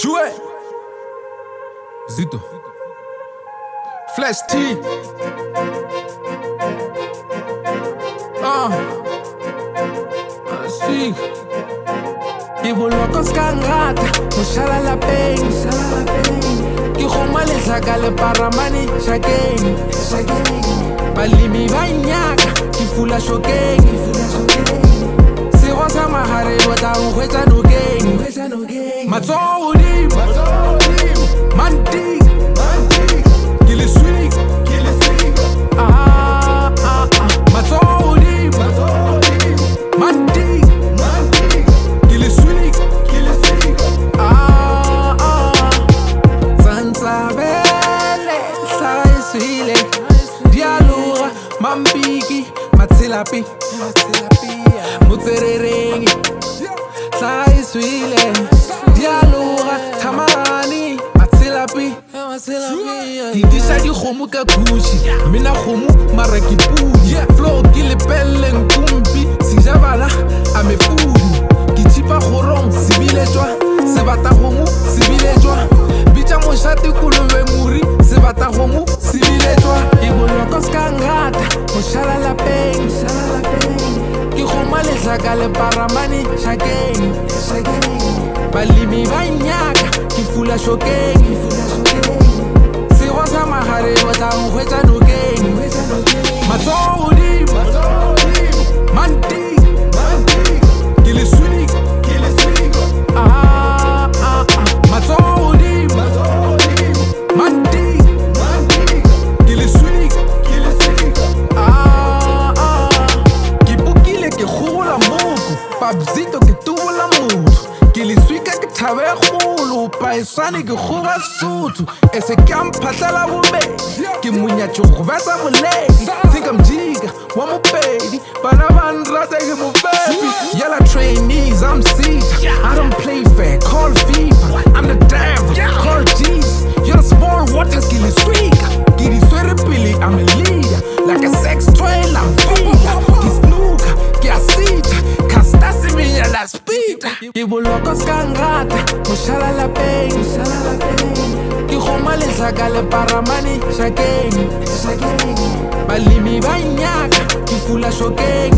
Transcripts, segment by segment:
Jouet Zito Flash T Así Ke boloko ska ngata Ho shala lapeng Ke khoma lehlaka le paramane shakeng Balimi ba nyaka Ke fula shokeng Sego sa mahare o tla go hwetsa nokeng Matsoho hodimo Manting Ke le swing Matsoho hodimo Manting Ke le swing Zantsabele Hlaga e swile Dialoga Mampiki Matselapi Motserereng Hlaga e swile Dialoga Tamarani Matselapi Ke disa dikgomo ka kushi Mina kgomo mara ke pudi Flow ke lepelle nkumpi Sijabala ame fudi Ke chipa khorong sibile jwa Sebata kgomo sibile jwa Bicha moshate kolobe muri Sebata kgomo sibile jwa Ke boloko ska ngata Ho shala lapeng Ke khoma lehlaka le paramane shakeng Balimi ba nyaka Ke fula shokeng Sego sa mahare o tla go hwetsa nokeng Matsoho hodimo Manting Ke le swing Matsoho hodimo Manting Ke le swing Ke bukile ke kgogola moko Pabzito ke tubola motho Ke le swika ke thabe kgolo Paesane ke kgoga Sotho Ese ke a mphatlela bobedi Ke monyatso go betsa boledi Think I'm Jiga wa mopedi Bana ba nrata ke mofepi Yellow trainees, I'm Sita I don't play fair, call FIFA I'm the devil, call Jesus You're the small waters, ke le swika Ke di swere pele, I'm a leader Like a sex toy, I'm Villa Ke snooker, ke a sita Kastasi minya la speeder Ke boloko ska ngata Ho shala lapeng Ke khoma lehlaka le paramane shakeng Balimi ba nyaka Ke fula shokeng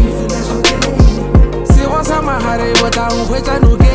Sego sa mahare o tla go hwetsa nokeng